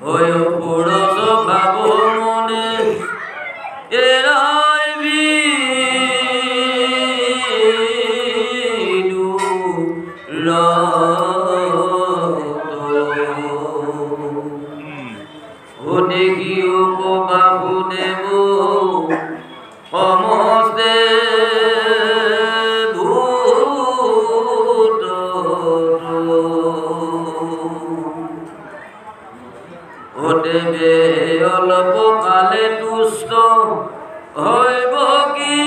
হয় পুরস ভাব মনে এরাই বিনু ও দেখি উপবাহু দেব সমস্তে ভূত ও দেবে অল্প কালে তুষ্ট হইব কি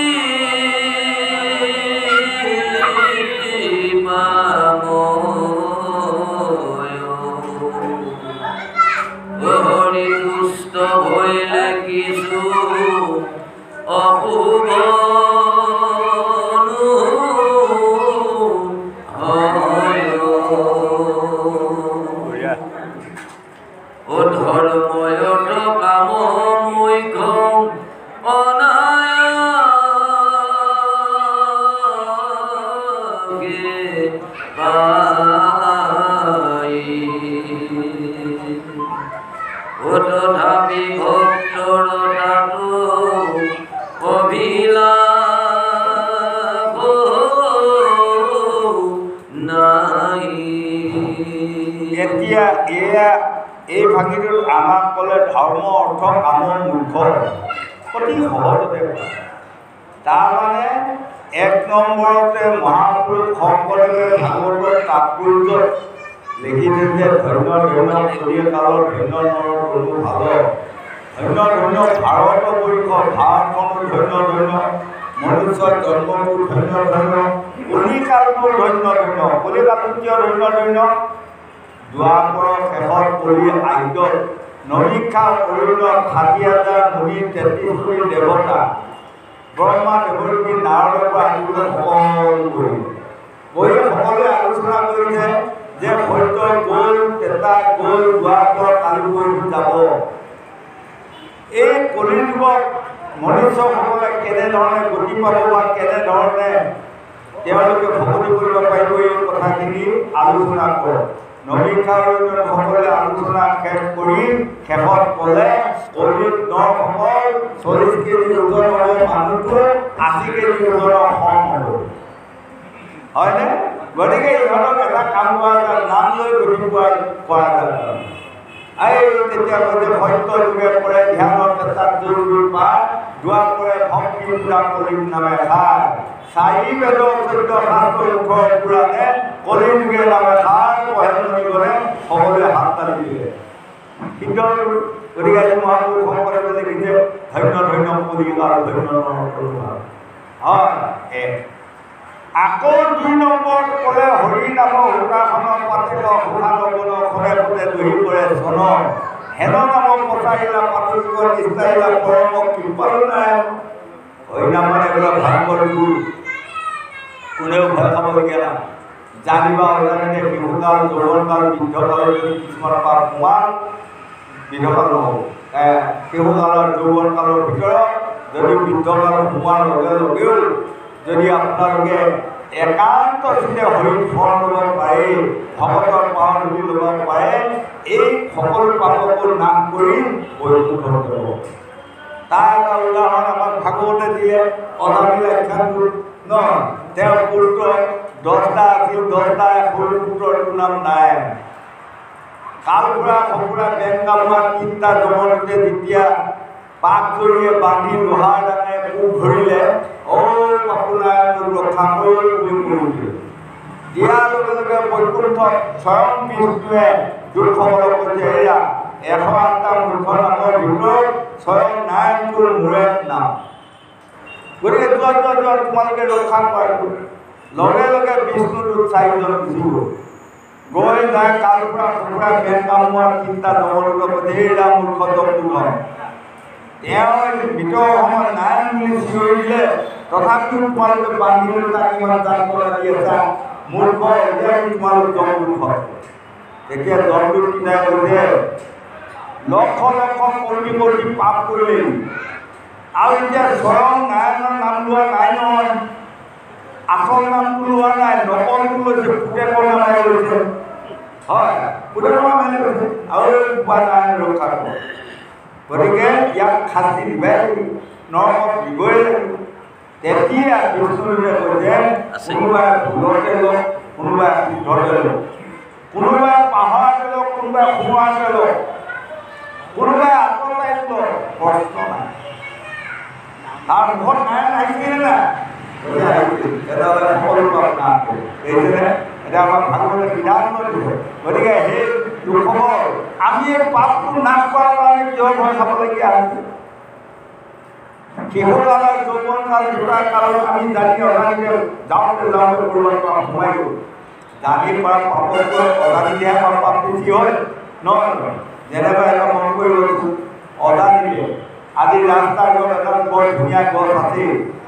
হরি তুষ্ট হইলে কিছু অশুভ ও ধর্ময়ত কাম মুখ অনায়কে পাই ও তথাপি ভক্তর তাতো অভিলাভ নাই। এতিয়া এয়া এই ভাগিটোত আমাক ক'লে ধৰ্ম অৰ্থ কাম মুখ্য অতি সহজতে তাৰমানে এক নম্বৰতে মহাপুৰুষ শংকৰদেৱে ভাগৱতৰ তাৎপৰ্য লিখিছে যে ধন্য ধন্য চলিয়ে কালৰ ধন্য নৰ কোনো ভাৱ ধন্য ধন্য ভাৰতবৰ্ষ ভাৰতখনো ধন্য ধন্য মনুষ্যৰ জন্মটো ধন্য ধন্য কলিকালটো ধন্য ধন্য কলিকালটো কিয় ধন্য ধন্য দুৱাৰৰ শেষত কলি আদ্যত নৰিক্ষা অৰণ্য ৬০,০০০ মুনি ৩৩ কোটি দেৱতা ব্ৰহ্মা দেৱৰ্ষি নাৰদৰ পৰা আদিলৈ সকলোৱে আলোচনা কৰিছে যে সত্য গ'ল তেতা গ'ল দুৱাৰ কালিকৈ যাব। এই কলিৰ যুগত মনুষ্যসকলে কেনেধৰণে গতি পাব বা কেনেধৰণে তেওঁলোকে ভক্তি কৰিব পাৰিব এই কথাখিনি আলোচনা কৰে। নৰিক্ষা সকলে আলোচনা শেষ কৰি শেষত ক'লে কলিত নৰসকল ৪০ কেজি ওজন হ'ব মানুহটো ৮০ কেজি ওজনৰ সম হ'ব হয়নে? গতিকে ইহঁতক এটা কাম কৰা যায় নাম লৈ গতি কৰা যায়। এই তেতিয়া কৈছে সত্য যুগে পৰে ধ্যানত তাত জৰুৰী পাঠ দুৱাৰ পৰে ভক্তি পূৰা কলিত নামে খায় ৪ বেদ ১৪ শাস্ত্ৰ মুখৰ পুৰাণে কলিত যুগে নামে খায় পঢ়ে গ'লে সকলোৱে হাত তালি দিলে কিন্তু গতিকে আজি মহাপুৰুষ শংকৰদেৱে লিখিছে ধন্য ধন্য কলিকাল ধন্য হয়। আকৌ ২ নম্বৰত ক'লে হৰি নামৰ সূতাখনৰ পাতে সূতা নবন খৰে খৰে দহি পৰে চন হেন নামৰ পচাৰিলা পাতলিক নিষ্ঠাৰিলা পৰম কৃপাল নাই। হৰি নাম মানে এইবিলাক ভাগৱত গুৰু কোনেও ভয় খাবলগীয়া নাই জানিবা অজানিতে শিশুকাল যৌৱনকাল বৃদ্ধকালত যদি কিছুমান পাপ সোমাল বৃদ্ধকাল নহ'ব শিশুকালৰ যৌৱনকালৰ ভিতৰত যদি বৃদ্ধকালত সোমোৱাৰ লগে লগেও যদি আপোনালোকে একান্ত চিন্তে হৰি স্মৰণ ল'ব পাৰে ভগৱতৰ পাৰ ধৰি ল'ব পাৰে এই সকলো পাপবোৰ নাশ কৰি বৈকুণ্ঠ যাব। তাৰ এটা উদাহৰণ আমাক ভাগৱতে দিয়ে অজামিল আখ্যানটো ন তেওঁৰ পুত্ৰ 10টা আছিল 10টা সৰু পুত্ৰটোৰ নাম নাই কালপুৰা সপুৰা বেংকামা 3টা জমনতে যেতিয়া পাক জৰিয়ে বান্ধি লোহাৰ ডাঙে পোক ধৰিলে আপোনাৰ ৰক্ষা কৰি দিয়াৰ লগে লগে বৈকুণ্ঠত স্বয়ং বিষ্ণুৱে দুখসকলক কৈছে এয়া 108টা মূৰ্খ নামৰ ভিতৰত স্বয়ং নাৰায়ণটোৰ মূৰে নাম গতিকে যোৱা তোমালোকে ৰক্ষা কৰা লগে লগে বিষ্ণুটোত 4জন গুচি গৈ যায় কালপুৰা সপুৰা বেংকামা 3টা জমনতে কৈছে এয়া মূৰ্খ জমদূত তেওঁ ভিতৰ সময়ত নাৰায়ণ বুলি চিঞৰি দিলে তথাপিও তোমালোকে বান্ধিলৈ তাক ইমান জানকলা দি আছা মূৰ্খ এতিয়া তোমালোক জমদূত তেতিয়া জমদূত কিনাই কৈছে লক্ষ লক্ষ কোটি কোটি পাপ কৰিলে আৰু এতিয়া স্বয়ং নাৰায়ণৰ নাম লোৱা নাই নহয় আসল নামটো লোৱা নাই নকলটো লৈছে পুতেকৰ নাম লৈছে হয় পুনৰবাৰ মানে কৈছে আৰু উপাদান ৰক্ষা কৰে গতিকে ইয়াক শাস্তি দিবাই নৰকত দিবই লাগিব তেতিয়া বিষ্ণুৱে কৈছে কোনোবাই ভুলতে লওক কোনোবাই শুদ্ধতে লওক কোনোবাই পাহৰাতে লওক কোনোবাই সোমোৱাতে লওক কোনোবাই আঁতৰাই লওক প্ৰশ্ন নাই তাৰ মুখত নাই আহিছিলে নাই এতিয়া আমাক ভাগৱতে সিদ্ধান্ত দিছে গতিকে সেই লোকসকল আমি এই পাপটো নাশ কৰাৰ কাৰণে কিয় ভয় খাবলগীয়া হৈছে শিশুকালৰ যৌৱনকাল দুটা কালত আমি জানি অজানিতে যাওঁতে ক'ৰবাত পাপ সোমাই গ'ল জানি পৰা পাপতকৈ অজানিতেহে আমাৰ পাপ বেছি হয় নহয় যেনেকৈ এটা মন কৰিব গৈছোঁ অজানিতে আজি ৰাস্তাৰ গছ এডাল বৰ ধুনীয়া গছ আছে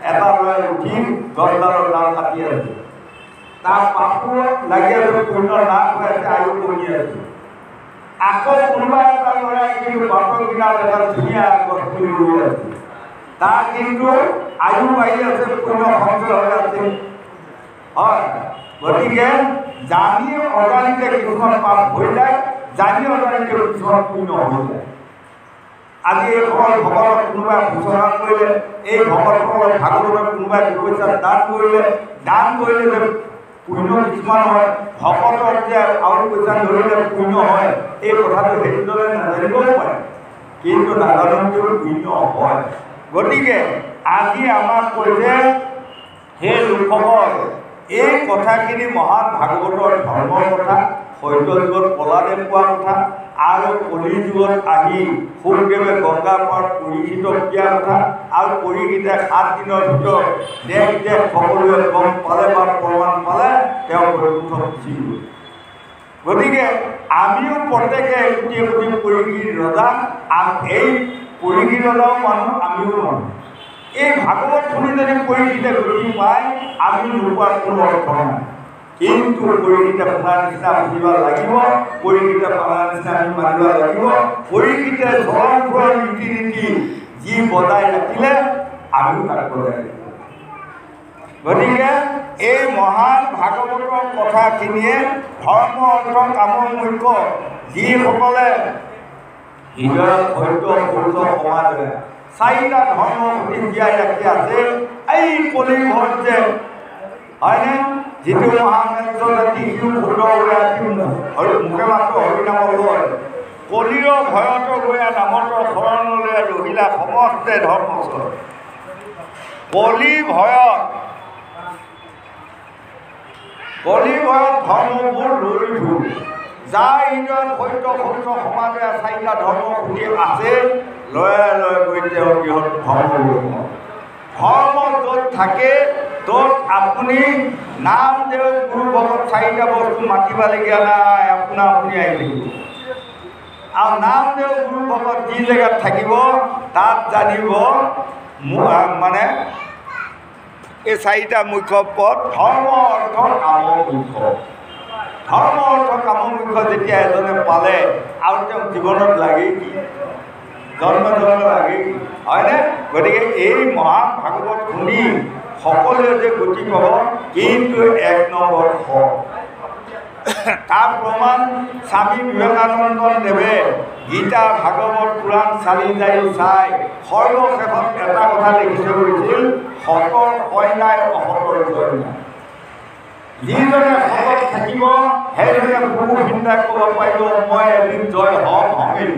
এটা লৈ উঠি গছডালৰ ডাল কাটি আছে তাৰ পাপো লাগি আছে পূৰ্ণ নাশ হৈ আছে আয়ু কমি আছে আকৌ কোনোবা এটা ল'ৰাই কিন্তু বাটৰ কিনাৰত এডাল ধুনীয়া গছ পুলি ৰুই আছে তাৰ কিন্তু আয়ু বাঢ়ি আছে পূৰ্ণ সঞ্চয় হৈ আছে হয় গতিকে জানি অজানিতে কিছুমান পাপ হৈ যায় জানি অজানিতে কিছুমান পুণ্য হৈ যায় আজি এইসকল ভকতক কোনোবাই ঘোষণা কৰিলে এই ভকতসকলক ভাগৱতত কোনোবাই দুপইচা দান কৰিলে যে পুণ্য কিছুমান হয় ভকতক যে আৰু পইচা ধৰিলে পুণ্য হয় এই কথাটো সেইদৰে নাজানিবও পাৰে কিন্তু নাজানিলেও পুণ্য হয় গতিকে আজি আমাক কৈছে সেই লোকসকল এই কথাখিনি মহান ভাগৱতৰ ধৰ্মৰ কথা সত্য যুগত প্ৰহ্লাদে কোৱা কথা আৰু কলি যুগত আহি শুকদেৱে গংগা পাৰত পৰীক্ষিত দিয়া কথা আৰু পৰীক্ষিতে 7 দিনৰ ভিতৰত দেশ সকলোৱে গম পালে বা প্ৰমাণ পালে তেওঁ বৈকুণ্ঠ গুচি গ'ল গতিকে আমিও প্ৰত্যেকে একোটি একোটি পৰীক্ষিত ৰজা এই পৰীক্ষিত ৰজাও মানুহ আমিও মানুহ এই ভাগৱত শুনি যদি পৰীক্ষিতে গতি পায় আমি নোপোৱাৰ কোনো অৰ্থ নাই কিন্তু পৰীক্ষিতে শুনাৰ নিচিনা বুজিব লাগিব পৰীক্ষিতে পঢ়াৰ নিচিনা আমি মানিব লাগিব পৰীক্ষিতে চৰম ফুৰৰ ৰীতি নীতি যি বজাই ৰাখিলে আমিও তাক বজাই ৰাখিব গতিকে এই মহান ভাগৱতৰ কথাখিনিয়ে ধৰ্ম অৰ্থ কামৰ মুখ্য যিসকলে হৃদয়ত সত্য সত্য সমাজে 4টা ধৰ্ম সতি জীয়াই ৰাখি আছে এই কলিঘৰ যে হয়নে যিটো মহামেত্ৰ জাতি সিও মুখে মাত্ৰ হৰিনাম লয় কলিৰ ভয়ত গৈ নামতৰ শৰণলৈ ৰহিলা সমস্তে ধৰ্ম কলি ভয়ত ধৰ্মবোৰ লৈ ফুৰো যাৰ হৃদয়ত সত্য সত্য সমাজে 4টা ধৰ্ম সতি আছে লয়ে লয়ে গৈ তেওঁ গৃহত ধৰ্ম য'ত থাকে ত'ত আপুনি নাম দেও গুৰু ভকত 4টা বস্তু মাতিবলগীয়া নাই আপুনি আহি থাকিব আৰু নাম দেও গুৰু ভকত যি জেগাত থাকিব তাত জানিব মানে এই 4টা মুখ্য পদ ধৰ্ম অৰ্থ কামৰ মুখ্য ধৰ্ম অৰ্থ কামৰ মুখ্য যেতিয়া এজনে পালে আৰু তেওঁ জীৱনত লাগেই কি জন্ম লাগে হয়নে গতিকে এই মহান ভাগৱত শুনি সকলোৱে যে গতি পাব কিন্তু 1 নম্বৰ তাৰ প্ৰমাণ স্বামী বিবেকানন্দ দেৱে গীতা ভাগৱত পুৰাণ চালি জাৰি চাই সৰ্বশেষত এটা কথা লিখি থৈ গৈছিল সতৰ কইনাই অসতৰ জয় নাই যিজনে সতত থাকিব সেইজনে বহু চিন্তা কৰিব পাৰিব মই এদিন জয় হমেই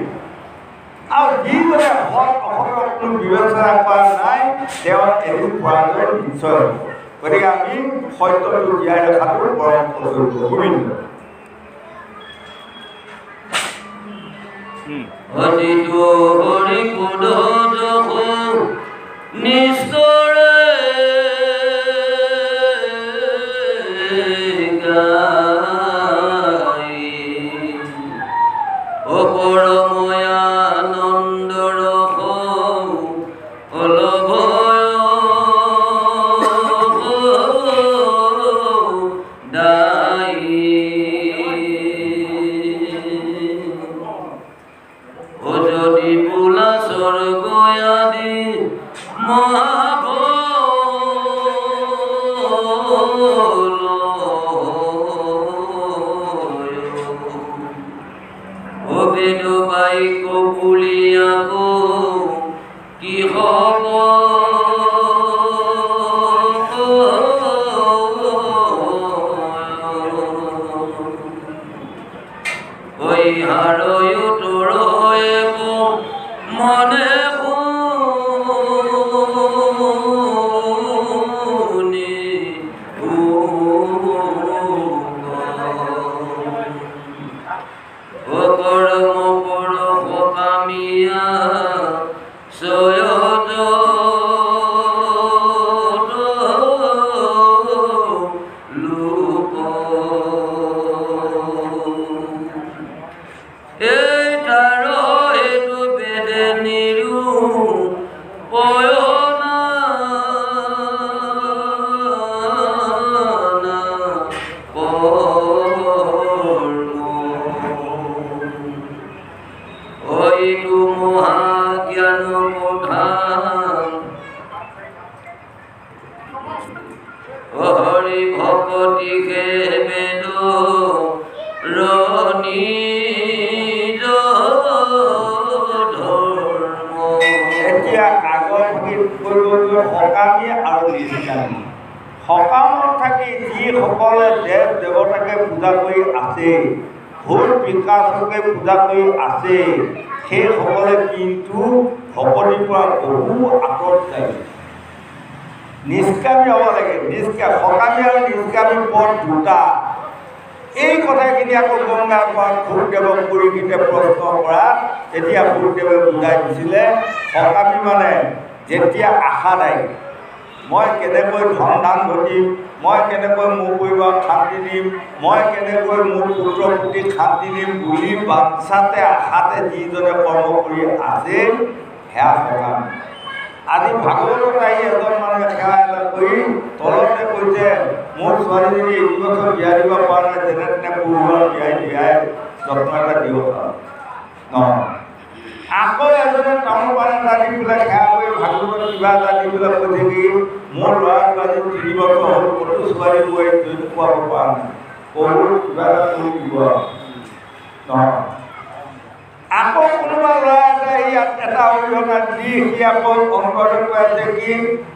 আৰু যিজনে সৎ অসতৰ কোনো বিবেচনা কৰা নাই তেওঁ এদিন পৰাজয় নিশ্চয় হ'ব গতিকে আমি সত্যটো জীয়াই ৰখাটো পৰম কৰ্তব্য গোবিন্দ অজিতো হৰি কুদ যশ নিশ্চৰে গাই অপৰময়ানন্দ ৰস অলভয় দাই অযদি বোলা স্বৰ্গ আদি মহাভল বেদ বাই কবুলিয়াকো কি হব ওই হাৰয় তোৰয় মনে সকামত থাকি যিসকলে দেৱ দেৱতাকে পূজা কৰি আছে, ভূত বিকাশকে পূজা কৰি আছে, সেইসকলে কিন্তু ভকতিৰ পৰা বহু আঁতৰত যায়। নিষ্কামী হ'ব লাগে। সকামী আৰু নিষ্কামী পদ দুটা। এই কথাখিনি আকৌ গংগাৰ পৰা ভূতদেৱক পৰিগীতে প্ৰশ্ন কৰাত তেতিয়া ভূতদেৱে বুজাই দিছিলে, সকামী মানে যেতিয়া আশাদায়ী, মই কেনেকৈ ধন দান ঘটিম, মই কেনেকৈ মোৰ পৰিবাৰক শান্তি দিম, মই কেনেকৈ মোৰ পুত্ৰ পুত্ৰীক শান্তি দিম বুলি বাচ্ছাতে আশাতে যিজনে কৰ্ম কৰি আছে সেয়া সকাম। আজি ভাগৱতত আহি এজন মানুহে সেৱা এটা কৰি তলতে কৈছে, মোৰ ছোৱালীজনী এইটো বছৰ বিয়া দিব পৰা নাই, যেনে তেনে পূৰ্বৰ বিয়াই যত্ন এটা দিব নহয়। আকৌ এজনে তামোল পাণ এটা দি পেলাই সেৱা কৰি ভাগৱতত কিবা এটা দি পেলাই কৈছে কি, মোৰ ল'ৰাটো আজি 3 বছৰ হ'ল, ক'তো ছোৱালী বোৱাৰী জইন খুৱাব পৰা নাই, বহুত কিবা এটা কৰি দিব নহয়। আকৌ কোনোবা ল'ৰা এটাই ইয়াত এটা অৰিহণা দি সি আকৌ অন্তৰত কৈ আছে কি,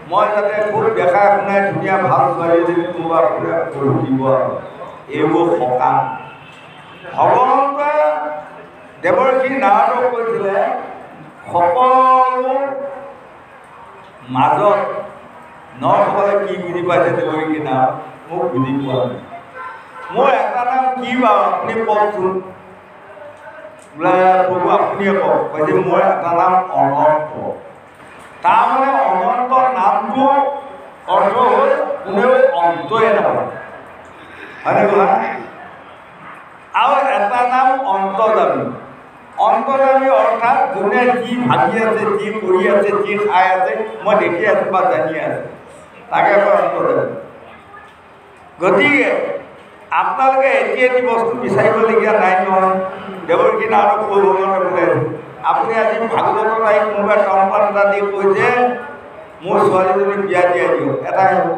মই যাতে খুব দেখাই শুনাই ধুনীয়া ভাল ছোৱালীজনী কোনোবা কৰি দিব। এইবোৰ সকাম। ভগৱন্তই দেৱৰ্ষি নাৰদক কৈছিলে, সকলো মাজত নৰসকলে কি বুজি পাইছে দেৱৰ্ষি নাৰদ মোক বুজি পোৱা নাই। মোৰ এটা নাম কি বাৰু আপুনি কওকচোন। বোলে প্ৰভু আপুনিয়ে কওক। কৈছে মোৰ এটা নাম অনন্ত। তাৰমানে অনন্ত নামটো অৰ্থ হ'ল কোনেও অন্তই নাপায়, হয়নে কোৱা? আৰু এটা নাম অন্তৰ্যামী। অন্তৰ্যামী অৰ্থাৎ যোনে যি ভাবি আছে, যি কৰি আছে, যি খাই আছে, মই দেখি আছোঁ বা জানি আছোঁ, তাকে কয় অন্তৰ্যামী। গতিকে আপোনালোকে এটি এটি বস্তু বিচাৰিবলগীয়া নাই নহয়। দেৱৰ্ষি নাৰদক কৈ ভগৱানে বুজাইছে, আপুনি আজি ভাগৱতত আহি কোনোবাই তামোল পাণ এটা দি কৈছে মোৰ ছোৱালীজনীক বিয়া দিয়াই দিয়ক, এটাই হ'ব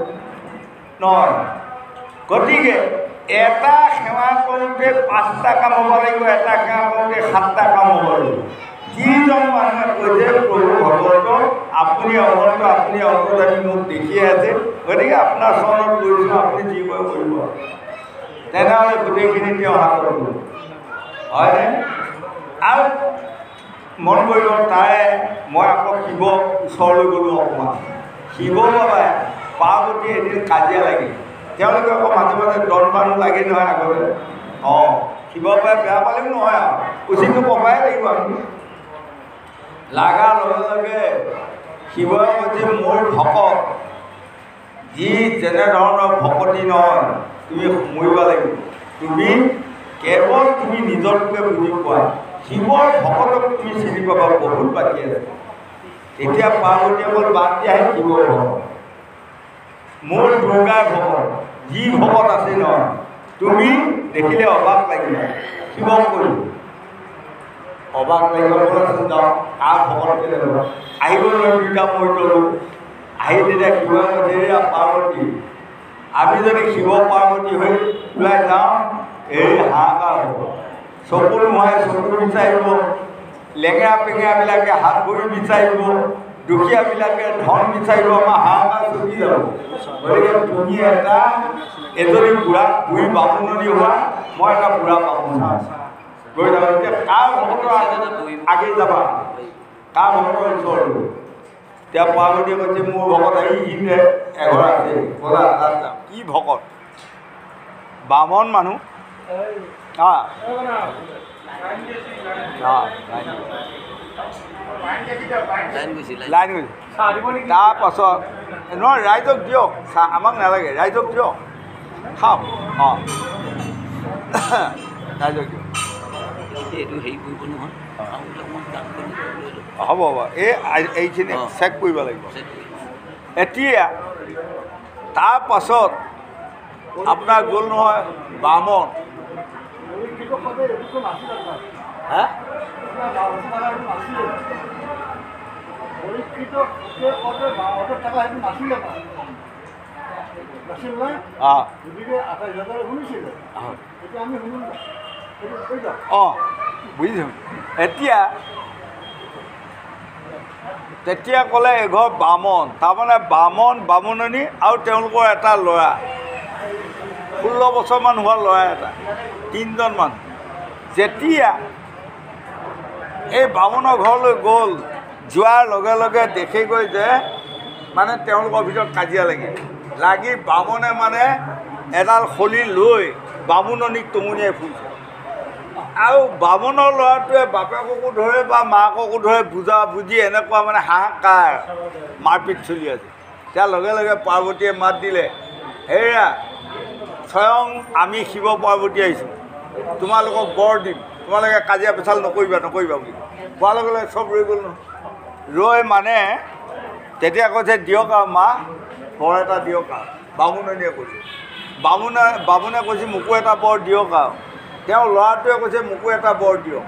নহয়। গতিকে এটা সেৱা কৰোঁতে 5টা কাম হ'ব লাগিব, এটা সেৱা কৰোঁতে 7টা কাম হ'ব লাগিব। যিজন মানুহে কৈছে প্ৰভু ভগৱতক আপুনি অনন্ত, আপুনি অন্তৰ্যামী, মোক দেখিয়ে আছে, গতিকে আপোনাৰ চৰণত কৰিছোঁ, আপুনি যি কয় কৰিব, তেনেহ'লে গোটেইখিনি তেওঁ হাতত কৰিব, হয়নে? আৰু মন কৰিব, তাৰে মই আকৌ শিৱ ওচৰলৈ গ'লোঁ অকণমান। শিৱ বাবাই পাৰ্বতী এদিন কাজিয়া লাগিল। তেওঁলোকে আকৌ মাজে মাজে দন বানো লাগে নহয় আগতে। শিৱ বাবাই বেয়া পালেও নহয় আৰু উচিতটো কবাই লাগিব আমি। লাগাৰ লগে লগে শিৱই কৈছে, মোৰ ভকত যি যেনেধৰণৰ ভকতি নহয়, তুমি মৰিব লাগিব। তুমি কেৱল তুমি নিজৰটোকে বুজি পোৱা, শিৱৰ ভকতক তুমি চিনি পাবা বহুত বাকী আছে। তেতিয়া পাৰ্বতীয়ে অকল বাদ দিয়াহে শিৱৰ ভকত, মোৰ দুৰ্গাৰ ভকত, যি ভকত আছে নহয়, তুমি দেখিলে অবাক লাগিব। শিৱক কৈছোঁ অবাক লাগিব, ব'লাচোন যাওঁ, কাৰ ভকত কেনেকুৱা আহিব নোৱাৰি, দুইটা মই তলোঁ। আহি তেতিয়া শিৱই কৈছে, এয়া পাৰ্বতী, আমি যদি শিৱ পাৰ্বতী হৈ ওলাই যাওঁ এই হাহাকাৰ হ'ব, চকু নোহোৱাই চকু বিচাৰিব, লেঙেৰা পেঙেৰাবিলাকে হাত ভৰি বিচাৰিব, দুখীয়াবিলাকে ধন বিচাৰিব, আমাৰ হাহাকাৰ চলি যাব। গতিকে তুমি এজনী বুঢ়ী বামুণী হোৱা, মই এটা বুঢ়া বামুণ গৈ যাবা। এতিয়া কাৰ ভকতৰ আগেই যাবা, কাৰ ভকতৰ ওচৰলৈ? এতিয়া পাৰ্বতীয়ে কৈছে মোৰ ভকত এইখিনিতে এঘৰ আছে, ব'লা তাত যাম। কি ভকত? বামন মানুহ। লাইন গৈছে। তাৰপাছত নহয়, ৰাইজক দিয়ক চাহ, আমাক নালাগে, ৰাইজক দিয়ক, খাওক। অঁ ৰাইজক দিয়ক। হ'ব হ'ব, এইখিনি চেক কৰিব লাগিব। এতিয়া তাৰপাছত আপোনাৰ গ'ল নহয় বামন। হা? অঁ বুজিছোঁ। তেতিয়া ক'লে এঘৰ বামন, তাৰমানে বামন বামুণনী আৰু তেওঁলোকৰ এটা ল'ৰা, 16 বছৰমান হোৱা ল'ৰা এটা, 3জন মানুহ। যেতিয়া এই বামুণৰ ঘৰলৈ গ'ল, যোৱাৰ লগে লগে দেখেগৈ যে মানে তেওঁলোকৰ ভিতৰত কাজিয়া লাগি বামুণে মানে এডাল খলি লৈ বামুণনীক টঙনিয়াই ফুৰিছে। আৰু বামুণৰ ল'ৰাটোৱে বাপেককো ধৰে বা মাককো ধৰে, বুজি এনেকুৱা মানে হাহাকাৰ মাৰপিট চলি আছে। তাৰ লগে লগে পাৰ্বতীয়ে মাত দিলে, হেৰা স্বয়ং আমি শিৱ পাৰ্বতী আহিছোঁ, তোমালোকক বৰ দিম, তোমালোকে কাজিয়া পেচাল নকৰিবা বুলি কোৱাৰ লগে লগে চব ৰৈ গ'ল নহয়। ৰৈ মানে তেতিয়া কৈছে দিয়ক আৰু মা বৰ এটা দিয়ক আৰু, বামুণনীয়ে কৈছে। বামুণে কৈছে মোকো এটা বৰ দিয়ক আৰু। তেওঁ ল'ৰাটোৱে কৈছে মোকো এটা বৰ দিয়ক।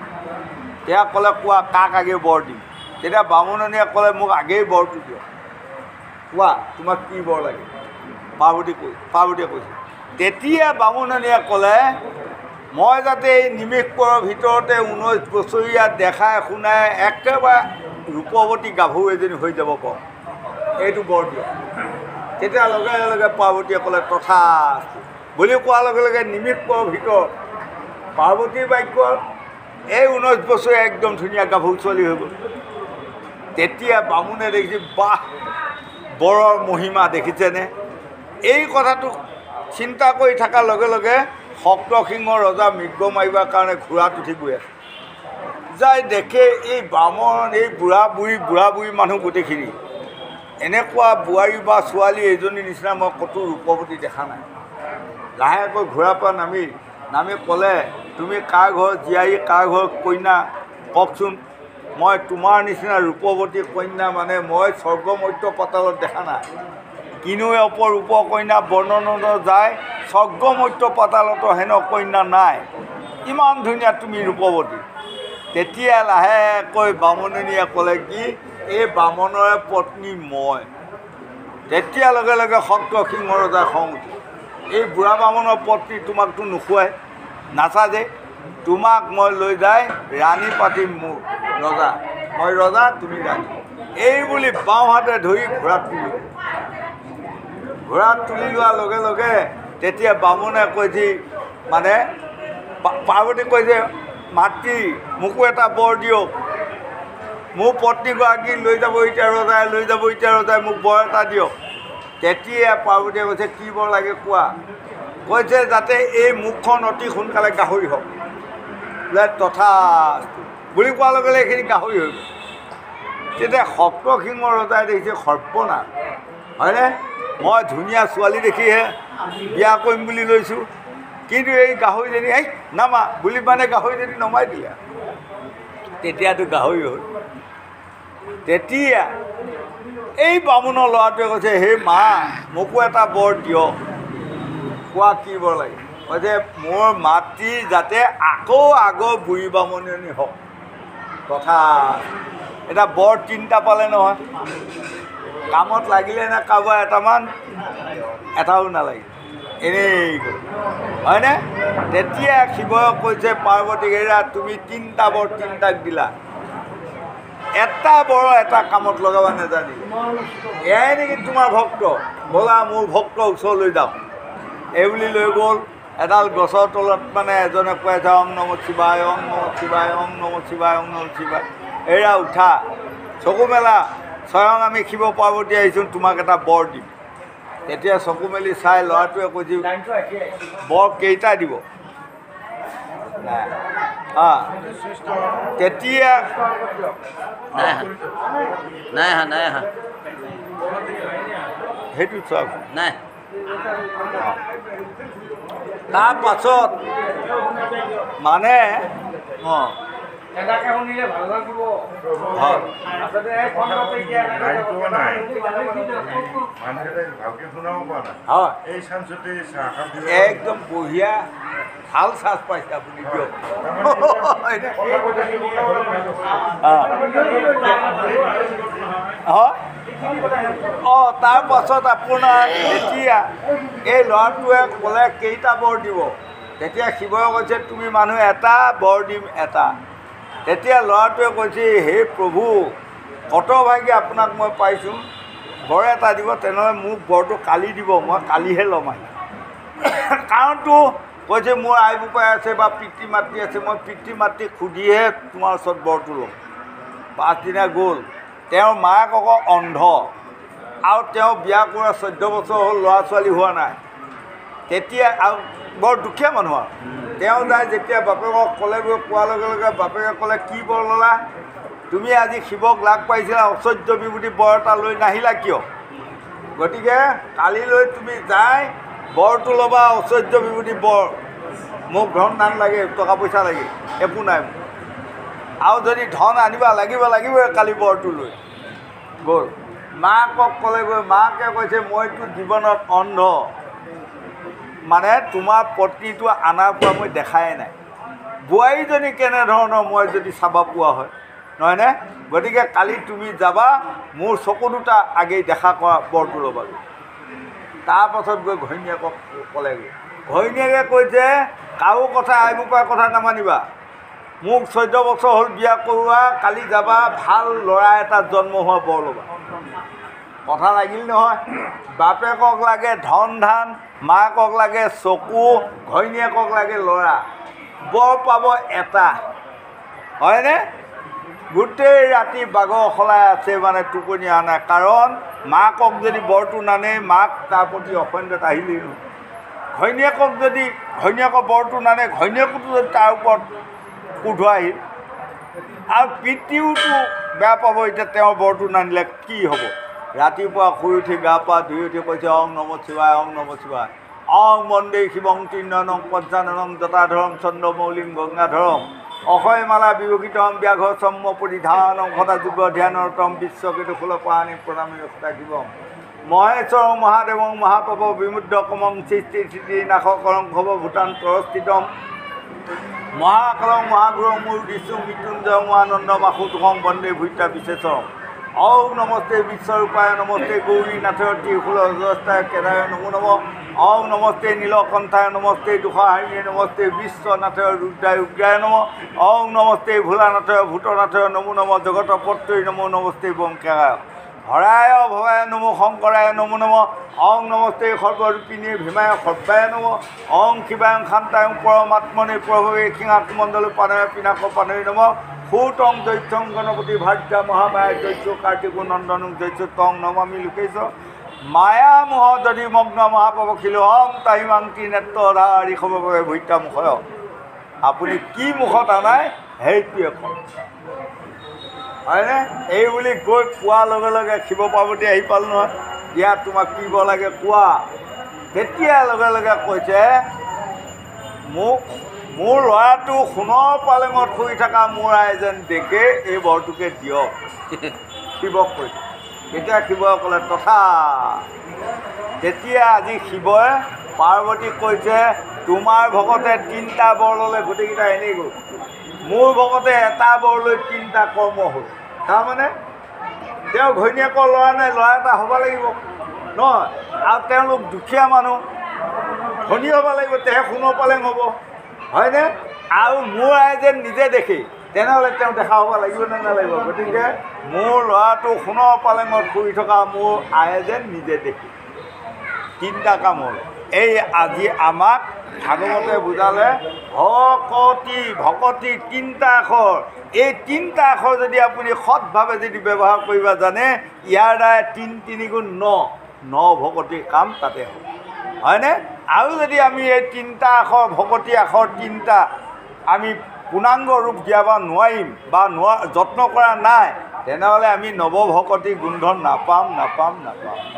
তেওঁ ক'লে কোৱা কাক আগে বৰ দিম? তেতিয়া বামুণনীয়ে ক'লে মোক আগেই বৰটো দিয়ক। কোৱা তোমাক কি বৰ লাগে? পাৰ্বতীয়ে কৈছে। তেতিয়া বামুণনীয়ে ক'লে মই যাতে এই নিমিষপৰৰ ভিতৰতে 19 বছৰীয়া দেখাই শুনাই একেবাৰে ৰূপৱতী গাভৰু এজনী হৈ যাব পাৰোঁ, এইটো বৰ দিয়ক। তেতিয়া লগে লগে পাৰ্বতীয়ে ক'লে তথাস্তু বুলি কোৱাৰ লগে লগে নিমিষপৰৰ ভিতৰত পাৰ্বতীৰ বাক্য এই 19 বছৰীয়া একদম ধুনীয়া গাভৰু ছোৱালী হৈ গ'ল। তেতিয়া বামুণে দেখিছে বাহ বৰৰ মহিমা দেখিছেনে? এই কথাটো চিন্তা কৰি থকাৰ লগে লগে শক্তসিংহ ৰজা মৃগ মাৰিবৰ কাৰণে ঘোঁৰাত উঠি গৈ আছে। যাই দেখে এই বামন, এই বুঢ়া বুঢ়ী মানুহ গোটেইখিনি, এনেকুৱা বোৱাৰী বা ছোৱালী এজনী নিচিনা মই ক'তো ৰূপৱতী দেখা নাই। লাহেকৈ ঘোঁৰাৰ পৰা নামি ক'লে তুমি কাৰ ঘৰ জীয়াৰী, কাৰ ঘৰ কন্যা কওকচোন। মই তোমাৰ নিচিনা ৰূপৱতী কন্যা মানে মই স্বৰ্গ মৰ্ত্য পাতালত দেখা নাই। কিনোৱে অপৰূপ কন্যা বৰ্ণনত যায়, স্বৰ্গ মৰ্ত্য পাতালতো হেন কন্যা নাই, ইমান ধুনীয়া তুমি ৰূপৱতী। তেতিয়া লাহেকৈ বামুণনীয়ে ক'লে কি এই বামনৰে পত্নী মই। তেতিয়া লগে লগে শক্তসিংহ ৰজাৰ খং উঠিল, এই বুঢ়া বামনৰ পত্নী তোমাকতো নোখোৱাই নাচাজে, তোমাক মই লৈ যায় ৰাণী পাতিম, মোৰ ৰজা, মই ৰজা তুমি ৰাণী। এই বুলি বাওঁ হাতে ধৰি ঘোঁৰাত তুলি লোৱাৰ লগে লগে তেতিয়া বামুণে কৈছে মানে পাৰ্বতী কৈছে মাতৃ মোকো এটা বৰ দিয়ক, মোৰ পত্নীগৰাকী লৈ যাব এতিয়া ৰজাই মোক বৰ এটা দিয়ক। তেতিয়া পাৰ্বতীয়ে কৈছে কি বৰ লাগে কোৱা? কৈছে যাতে এই মুখখন অতি সোনকালে গাহৰি হওক। বোলে তথাস্তু বুলি কোৱাৰ লগে লগে এইখিনি গাহৰি হৈ গ'ল। তেতিয়া শক্তসিংহ ৰজাই দেখিছে সৰ্বনাশ, হয়নে? মই ধুনীয়া ছোৱালী দেখিহে বিয়া কৰিম বুলি লৈছোঁ, কিন্তু এই গাহৰিজনী এই নামা বুলি মানে গাহৰিজনী নমাই দিলে। তেতিয়াতো গাহৰি হ'ল। তেতিয়া এই বামুণৰ ল'ৰাটোৱে কৈছে হে মা মোকো এটা বৰ দিয়ক। কোৱা কি বৰ লাগে? কৈছে মোৰ মাতৃ যাতে আকৌ আগৰ বুঢ়ী বামুণী হওক। তথা এটা বৰ তিনিটা পালে নহয়, কামত লাগিলে নে কাৰোবাৰ এটামান, এটাও নালাগিল। এনেই গ'ল হয়নে? তেতিয়া শিৱই কৈছে পাৰ্বতীক, এৰা তুমি 3টা বৰ 3টাক দিলা, এটা বৰ এটা কামত লগাব নাজানি, এয়াই নেকি তোমাৰ ভক্ত? ব'লা মোৰ ভক্ত ওচৰলৈ যাওঁ। এইবুলি লৈ গ'ল এডাল গছৰ তলত, মানে এজনে কৈ আছে ওম নমঃ শিৱায়, ওম নমঃ শিৱায়, ওম নমঃ শিৱায়, ওম নমঃ শিৱায়। এৰা উঠা, চকু মেলা, স্বয়ং আমি শিৱ পাৰ্বতী আহিছোঁ, তোমাক এটা বৰ দিম। তেতিয়া চকু মেলি চাই ল'ৰাটোৱে কৈছে বৰ কেইটা দিব? নাই। তেতিয়া নাই সেইটো চাওক। নাই। তাৰ পাছত মানে একদম বঢ়িয়া ভাল চান্স পাইছে আপুনি, দিয়ক। তাৰ পাছত আপোনাৰ এতিয়া এই ল'ৰাটোৱে ক'লে কেইটা বৰ দিব? তেতিয়া শিৱই কৈছে তুমি মানুহ এটা, বৰ দিম এটা। তেতিয়া ল'ৰাটোৱে কৈছে হে প্ৰভু, হতভাগী আপোনাক মই পাইছোঁ, বৰ এটা দিব, তেনেহ'লে মোক বৰটো কালি দিব, মই কালিহে ল'ম আহি। কাৰণটো কৈছে মোৰ আই বোপাই আছে বা পিতৃ মাতৃ আছে, মই পিতৃ মাতৃক সুধিহে তোমাৰ ওচৰত বৰটো ল'ম। 5 দিনা গ'ল, তেওঁৰ মাক আকৌ অন্ধ, আৰু তেওঁ বিয়া কৰা 14 বছৰ হ'ল, ল'ৰা ছোৱালী হোৱা নাই। তেতিয়া আৰু বৰ দুখীয়া মানুহ আৰু তেওঁ যায়, যেতিয়া বাপেকক ক'লেগৈ, কোৱাৰ লগে লগে বাপেকে ক'লে কি বৰ ল'লা? তুমি আজি শিৱক লাগ পাইছিলা, ঐশ্বৰ্য বিভূতি বৰ এটা লৈ নাহিলা কিয়? গতিকে কালিলৈ তুমি যাই বৰটো ল'বা, ঐশ্বৰ্য বিভূতি বৰ। মোক ধন ধান লাগে, টকা পইচা লাগে, একো নাই মোৰ। আৰু যদি ধন আনিবা লাগিবই কালি বৰটো লৈ। গ'ল মাকক ক'লেগৈ, মাকে কৈছে মইতো জীৱনত অন্ধ, মানে তোমাৰ পত্নীটো আনাৰ পৰা মই দেখাই নাই, বোৱাৰীজনী কেনেধৰণৰ মই যদি চাব পোৱা হয়, নহয়নে? গতিকে কালি তুমি যাবা, মোৰ চকু দুটা আগেই দেখা কৰা, বৰটো ল'বা। তাৰপাছত গৈ ঘৈণীয়েকক ক'লেগৈ, ঘৈণীয়েকে কৈছে কাৰো কথা, আই বোপাৰ কথা নামানিবা, মোক 14 বছৰ হ'ল বিয়া কৰোৱা, কালি যাবা, ভাল ল'ৰা এটা জন্ম হোৱা বৰ ল'বা। কথা লাগিল নহয়, বাপেকক লাগে ধন ধান, মাকক লাগে চকু, ঘৈণীয়েকক লাগে ল'ৰা, বৰ পাব এটা, হয়নে? গোটেই ৰাতি বাগৰ সলাই আছে, মানে টোপনি অহা নাই, কাৰণ মাকক যদি বৰটো নানে, মাক তাৰ প্ৰতি অসন্দেত আহিলেই নহয়। ঘৈণীয়েকক যদি ঘৈণীয়েকৰ বৰটো নানে, ঘৈণীয়েকোতো যদি তাৰ ওপৰত কোধোৱা আহিল, আৰু পিতৃওতো বেয়া পাব, এতিয়া তেওঁৰ বৰটো নানিলে কি হ'ব? ৰাতিপুৱা শুই উঠি গা পা ধুই উঠি কৈছে ওম নমঃ শিৱায়, ওম নমঃ শিৱায়, ওম বন্দে শিৱং তিৰ্ণনং পঞ্চাননং জটাধৰম চন্দ্ৰমৌলিং গংগাধৰম অক্ষয় মালা বিভূষিতম ব্যাঘ্ৰ চম্ম পৰিধানং সদা যুগ ধ্যানৰতম বিশ্বকেতু ফুলপাণি প্ৰণামী সদা শিৱম মহেশ্বৰং মহাদেৱং মহাপৱ বিমুদ্ৰকমং সৃষ্টি স্থিতি নাশকৰং ভৱ ভূতান্তৰস্থিতম মহাকালং মহাগুৰং মূৰ্তিষু মৃত্যুঞ্জয়ং মহানন্দ মাসুতং বন্দে ভূতা বিশেষৰং ওম নমস্তে বিশ্বৰূপায় নমস্তে গৌৰীনাথৰ ত্ৰিশূল অজস্থায় কেদায় নমো নমঃ ওম নমস্তে নীলকণ্ঠায় নমস্তে দুঃসাহাৰিণে নমস্তে বিশ্বনাথৰ ৰুদ্ৰায় উগ্ৰায় নমঃ ওম নমস্তে ভোলানাথৰ ভূতনাথৰ নমো নমঃ জগতপত্ৰই নমো নমস্তে বংকায় হৰায় ভৱায় নমো শংকৰায় নমো নমঃ ওম নমস্তে সৰ্বৰূপিণী ভীমায় সৰ্বায় নমঃ ওম শিৱায় শান্তায় পৰমাত্মনে প্ৰভৱে সিংহাসমণ্ডল পানয় পিনাক পানয় নমঃ ভূতং দৈত্যং গণপতি ভাৰ্যা মহামায়া দৈত্য কাৰ্তিক নন্দনং দৈত্য তং নমামি লোকেশ মায়া মোহ যদি মগ্ন মহাপ্ৰভখিলো হম তাহিমাংতি নেত্ৰধাৰী সৰ্বভাৱে ভূতা মুখয়। আপুনি কি মুখত আনাই সেইটোৱে কওক, হয়নে? এই বুলি গৈ কোৱাৰ লগে লগে শিৱ পাৰ্বতী আহি পাল নহয়, ইয়াত তোমাক কি দিব লাগে কোৱা। তেতিয়া লগে লগে কৈছে মোক মোৰ ল'ৰাটো সোণৰ পালেঙত শুই থকা মোৰ আই যেন দেখে, এই বৰটোকে দিয়ক। শিৱক কৈছে। তেতিয়া শিৱই ক'লে তথা। তেতিয়া আজি শিৱই পাৰ্বতীক কৈছে তোমাৰ ভকতে 3টা বৰ ল'লে, গোটেইকেইটা এনেই গ'ল, মোৰ ভকতে এটা বৰ লৈ 3টা কৰ্ম হ'ল। তাৰমানে তেওঁ ঘৈণীয়েকৰ ল'ৰা নাই, ল'ৰা এটা হ'ব লাগিব নহয়, আৰু তেওঁলোক দুখীয়া মানুহ, ধনী হ'ব লাগিব, তেহে সোণৰ পালেং হ'ব, হয়নে? আৰু মোৰ ৰাইজে নিজে দেখি তেনেহ'লে তেওঁ দেখা হ'ব লাগিব নে নালাগিব? গতিকে মোৰ ল'ৰাটো সোণৰ পালেঙত শুই থকা মোৰ আয়ে যেন নিজে দেখি তিনিটা কাম হ'ল। এই আজি আমাক ভাগৱতে বুজালে ভকতি তিনিটা আখৰ। এই তিনিটা আখৰ যদি আপুনি সৎভাৱে যদি ব্যৱহাৰ কৰিব জানে, ইয়াৰ দ্বাৰা ৩ গুণ ৯ ভকতিৰ কাম তাতে হ'ব, হয়নে? আৰু যদি আমি এই তিনিটা আখৰ ভকতি আখৰ তিনিটা আমি পূৰ্ণাংগ ৰূপ দিয়াব নোৱাৰিম বা যত্ন কৰা নাই, তেনেহ'লে আমি নৱভকতি গোন্ধন নাপাম।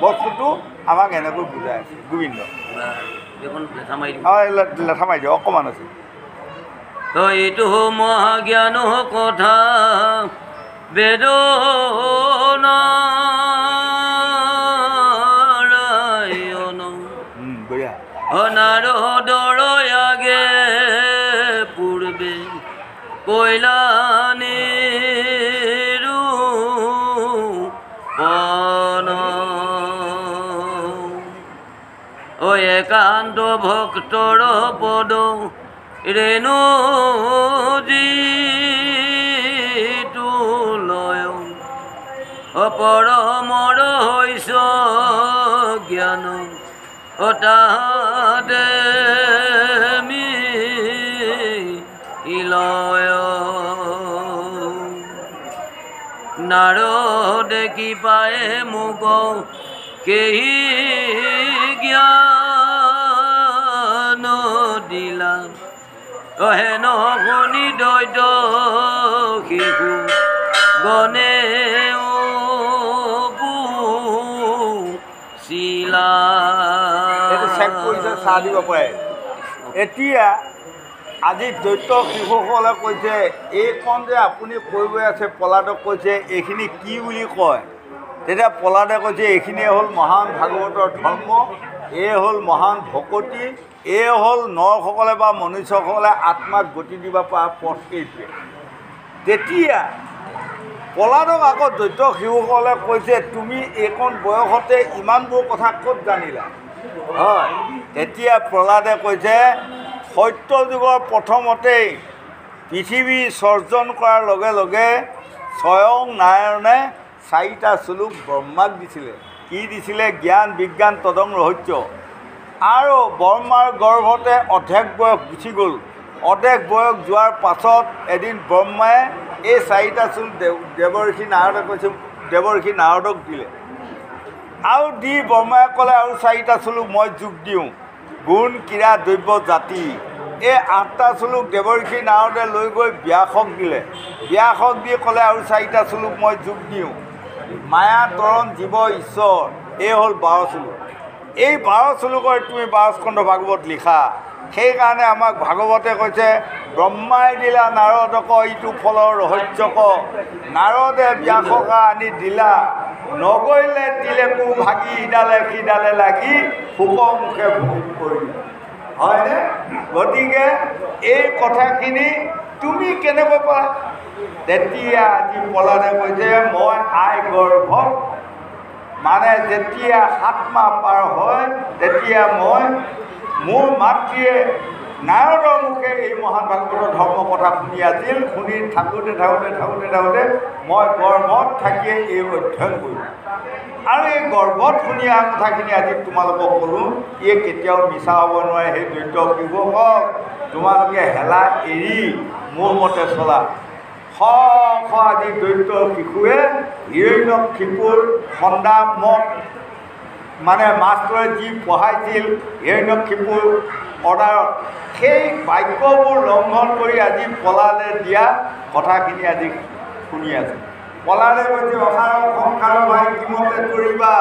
বস্তুটো আমাক এনেকৈ বুজাই আছে গোবিন্দ। লেঠা মাৰি দিয়ক, অকণমান আছে। এইটো মহাজ্ঞান কথা বেদ নাৰায়ণ নাৰদৰ আগে পূৰ্বে কৈলানীৰো একান্ত ভক্তৰ পদ ৰেণু যিটো লয় পৰমৰ হৈছ জ্ঞান তাহাতে মিলয় নাৰদে কি পায়ে মোক কেহি জ্ঞান দিলা হেন শুনি দৈত শিশু গণে চিলা। চাহ দিব পাৰে। এতিয়া আজি দৈত্য শিশুসকলে কৈছে এইখন যে আপুনি কৈ গৈ আছে, প্ৰহ্লাদক কৈছে এইখিনি কি বুলি কয়? তেতিয়া প্ৰহ্লাদে কৈছে এইখিনিয়ে হ'ল মহান ভাগৱতৰ ধৰ্ম, এই হ'ল মহান ভকতি, এই হ'ল নৰসকলে বা মনুষ্যসকলে আত্মাক গতি দিব পৰা পথ এইটোৱে। তেতিয়া প্ৰহ্লাদক আকৌ দৈত্য শিশুসকলে কৈছে তুমি এইকণ বয়সতে ইমানবোৰ কথা ক'ত জানিলা? হয়, তেতিয়া প্ৰহ্লাদে কৈছে সত্য যুগৰ প্ৰথমতেই পৃথিৱী সৰ্জন কৰাৰ লগে লগে স্বয়ং নাৰায়ণে 4টা শ্লোক ব্ৰহ্মাক দিছিলে। কি দিছিলে? জ্ঞান বিজ্ঞান তদং ৰহস্য। আৰু ব্ৰহ্মাৰ গৰ্ভতে অৰ্ধেক বয়স গুচি গ'ল। অৰ্ধেক বয়স যোৱাৰ পাছত এদিন ব্ৰহ্মাই এই 4টা শ্লোক দেৱৰ্ষি নাৰদক কৈছে, দেৱৰ্ষি নাৰদক দিলে। আৰু দি ব্ৰহ্মাই ক'লে আৰু 4টা শ্লোক মই যোগ দিওঁ, গুণ ক্ৰীড়া দ্ৰব্য জাতি। এই 8টা শ্লোক দেৱৰ্ষি নাৰদে লৈ গৈ ব্যাসক দিলে। ব্যাসক দি ক'লে আৰু 4টা শ্লোক মই যোগ দিওঁ, মায়া তৰণ জীৱ ঈশ্বৰ। এই হ'ল 12 শ্লোক। এই 12 শ্লোকৰ তুমি 12 স্কন্ধ ভাগৱত লিখা। সেইকাৰণে আমাক ভাগৱতে কৈছে ব্ৰহ্মাই দিলা নাৰদক ইটো ফলৰ ৰহস্যক, নাৰদে ব্যাসক আনি দিলা, নগৈলে তিলেকো ভাগি ইডালে সিডালে লাগি শোকমুখে ভোগ কৰিলা। হয়নে? গতিকে এই কথাখিনি তুমি কেনেকৈ পালা? তেতিয়া আজি প্ৰহ্লাদে কৈছে মই আই গৰ্ভত, মানে যেতিয়া 7 মাহ পাৰ হয় তেতিয়া মই মোৰ মাতৃয়ে নাৰদৰ মুখে এই মহান ভাগৱতৰ ধৰ্ম কথা শুনি আছিল। শুনি থাকোঁতে মই গৰ্ভত থাকিয়ে এই অধ্যয়ন কৰিলোঁ। আৰু এই গৰ্ভত শুনি অহা কথাখিনি আজি তোমালোকক ক'লোঁ, এই কেতিয়াও মিছা হ'ব নোৱাৰে। সেই দৈত্য শিশুসকল তোমালোকে হেলা এৰি মোৰ মতে চলা। আজি দৈত্য শিশুৱে হিৰণ্যকশিপুৰ সন্দামক মানে মাষ্টৰে যি পঢ়াইছিল হিৰণ্যকশিপুৰ অৰ্ডাৰত, সেই বাক্যবোৰ লংঘন কৰি আজি প্ৰহ্লাদে দিয়া কথাখিনি আজি শুনি আছে। প্ৰহ্লাদে কৈছে অসাৰৰ সংসাৰৰ ভাই কিমতে কৰিবা,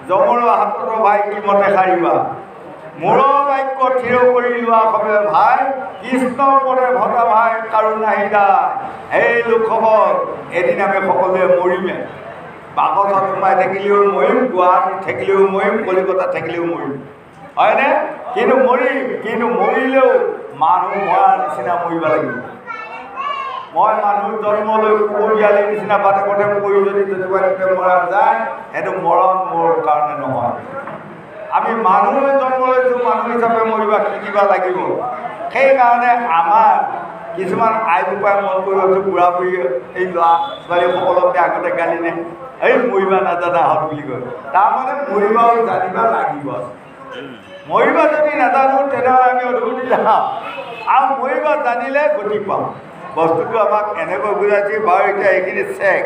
যমৰ হাতত ভাই কিমতে সাৰিবা, মূৰৰ বাক্য থিৰ কৰি লোৱা হবে ভাই, কৃষ্ণ পদে ভটা ভাই কাৰো নাহি দায়। সেই লোকসকল এদিন আমি সকলোৱে মৰিমে। বাকচত সোমাই থাকিলেও মৰিম, গুৱাহাটীত থাকিলেও মৰিম, কলিকতাত থাকিলেও মৰিম, হয়নে? কিন্তু মৰিলেও মানুহ মৰাৰ নিচিনা মৰিব লাগিব। মই মানুহ জন্ম লৈ কুকুৰিয়ালিৰ নিচিনা বাটে পথে পৰি যদি মৰা যায়, সেইটো মৰণ মোৰ কাৰণে নহয়। আমি মানুহ জন্ম লৈছোঁ, মানুহ হিচাপে মৰিব শিকিব লাগিব। সেইকাৰণে আমাৰ কিছুমান আই বোপাই মন কৰি আছোঁ, বুঢ়া বুঢ়ী এই ল'ৰা ছোৱালীসকলকে আগতে গালি নে এই মৰিবা নাজানা হ'ল বুলি কয়। তাৰমানে মৰিবাও জানিব লাগিব। মৰিবা যদি নাজানো তেনেহ'লে আমি অধুগতি যাওঁ, আৰু মৰিবা জানিলে গতি পাওঁ। বস্তুটো আমাক এনেকৈ বুজাইছে বাৰু। এতিয়া এইখিনি চেক